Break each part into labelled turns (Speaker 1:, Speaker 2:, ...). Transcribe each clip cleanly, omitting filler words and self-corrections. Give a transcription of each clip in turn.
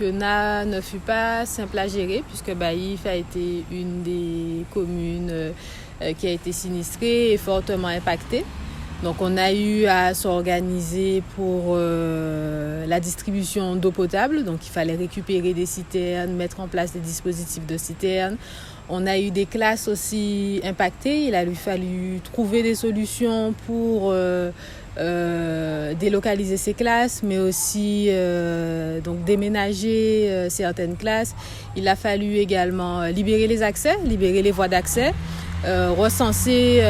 Speaker 1: Fiona ne fut pas simple à gérer puisque Baïf a été une des communes qui a été sinistrée et fortement impactée. Donc on a eu à s'organiser pour la distribution d'eau potable. Donc il fallait récupérer des citernes, mettre en place des dispositifs de citernes. On a eu des classes aussi impactées. Il a fallu trouver des solutions pour délocaliser ces classes, mais aussi donc déménager certaines classes. Il a fallu également libérer les accès, libérer les voies d'accès. Recenser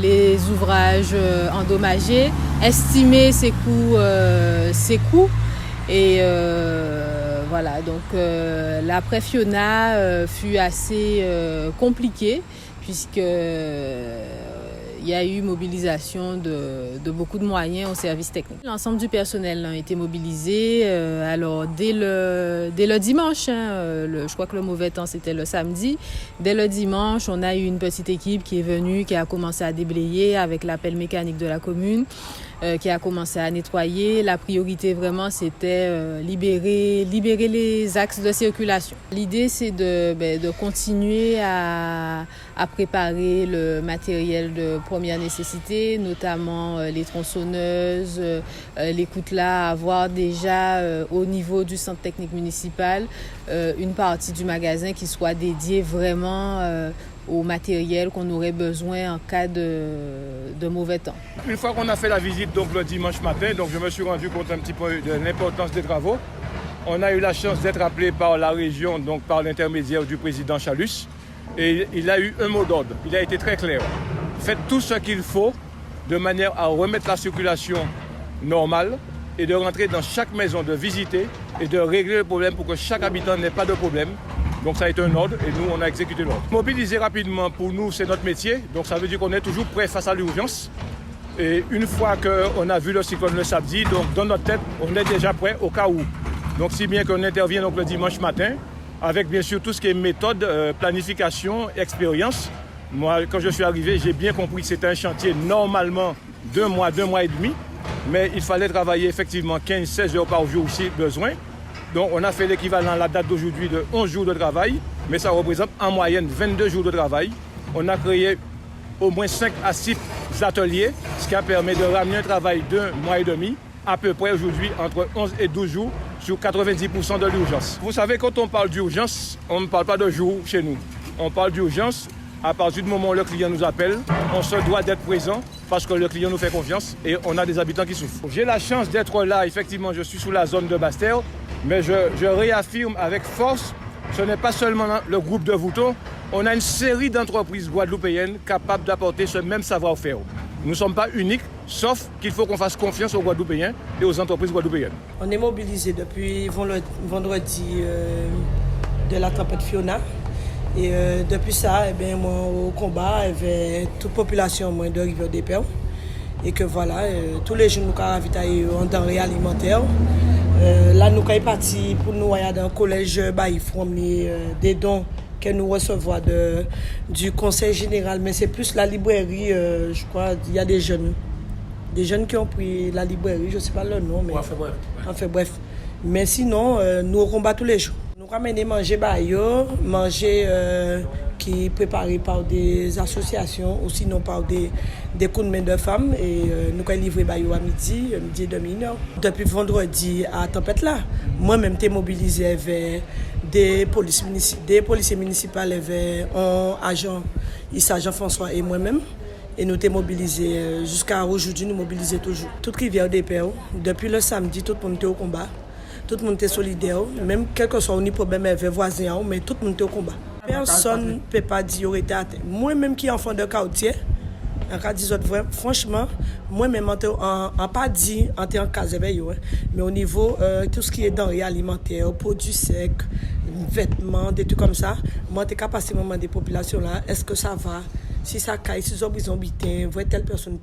Speaker 1: les ouvrages endommagés, estimer ses coûts et voilà, donc l'après Fiona fut assez compliqué puisque il y a eu mobilisation de beaucoup de moyens au service technique. L'ensemble du personnel a été mobilisé. Alors dès le dimanche, je crois que le mauvais temps c'était le samedi. Dès le dimanche, on a eu une petite équipe qui est venue, qui a commencé à déblayer avec l'appel mécanique de la commune, qui a commencé à nettoyer. La priorité vraiment c'était libérer les axes de circulation. L'idée c'est de continuer à préparer le matériel de première nécessité, notamment les tronçonneuses, les coutelas, avoir déjà au niveau du centre technique municipal une partie du magasin qui soit dédiée vraiment au matériel qu'on aurait besoin en cas de mauvais temps.
Speaker 2: Une fois qu'on a fait la visite donc le dimanche matin, donc je me suis rendu compte un petit peu de l'importance des travaux. On a eu la chance d'être appelé par la région, donc par l'intermédiaire du président Chalus. Et il a eu un mot d'ordre, il a été très clair. Faites tout ce qu'il faut de manière à remettre la circulation normale et de rentrer dans chaque maison, de visiter et de régler le problème pour que chaque habitant n'ait pas de problème. Donc ça a été un ordre et nous on a exécuté l'ordre. Mobiliser rapidement pour nous c'est notre métier, donc ça veut dire qu'on est toujours prêt face à l'urgence. Et une fois qu'on a vu le cyclone le samedi, donc dans notre tête on est déjà prêt au cas où. Donc si bien qu'on intervient donc le dimanche matin, avec bien sûr tout ce qui est méthode, planification, expérience. Moi, quand je suis arrivé, j'ai bien compris que c'était un chantier normalement 2 mois et demi, mais il fallait travailler effectivement 15-16 heures par jour si besoin. Donc on a fait l'équivalent à la date d'aujourd'hui de 11 jours de travail, mais ça représente en moyenne 22 jours de travail. On a créé au moins 5 à 6 ateliers, ce qui a permis de ramener un travail d'1 mois et demi, à peu près aujourd'hui entre 11 et 12 jours, sur 90% de l'urgence. Vous savez, quand on parle d'urgence, on ne parle pas de jour chez nous. On parle d'urgence à partir du moment où le client nous appelle. On se doit d'être présent parce que le client nous fait confiance et on a des habitants qui souffrent. J'ai la chance d'être là, effectivement, je suis sous la zone de Basse-Terre, mais je réaffirme avec force, ce n'est pas seulement le groupe de Vouton, on a une série d'entreprises guadeloupéennes capables d'apporter ce même savoir-faire. Nous ne sommes pas uniques, sauf qu'il faut qu'on fasse confiance aux Guadeloupéens et aux entreprises guadeloupéennes.
Speaker 3: On est mobilisé depuis vendredi de la tempête Fiona. Et depuis ça, moi, au combat, il y avait toute population de Rivière-des-Pères. Et que voilà, tous les jours, nous avons ravitaillé en denrées alimentaires. Là, nous sommes partis pour nous aller dans le collège Baïf, des dons que nous recevons du conseil général. Mais c'est plus la librairie, je crois, il y a des jeunes qui ont pris la librairie, je ne sais pas leur nom. Mais enfin bref. Mais sinon, nous combattons tous les jours. Nous ramenons manger qui est préparé par des associations ou sinon par des coups de main de femmes. Et nous avons livré à midi et demi. Depuis vendredi à tempête là, moi-même j'étais mobilisé avec des policiers municipaux, avec un agent, Issa Jean-François et moi-même. Et nous sommes mobilisés jusqu'à aujourd'hui, nous mobilisons toujours. Toute Rivière-des-Pères, depuis le samedi, tout le monde était au combat. Tout le monde était solidaire, même quel que soit le problème avec les voisins, mais tout le monde était au combat. Personne ne peut pas dire qu'il était à terre. Moi-même qui suis enfant de quartier, en cas disant vrai, franchement, moi-même en pas dit en cas mais au niveau tout ce qui est denrées alimentaires, produits secs, vêtements, des trucs comme ça, moi je suis capable de moment des populations là, est-ce que ça va? Si ça caille, si ils ont besoin de telle personne,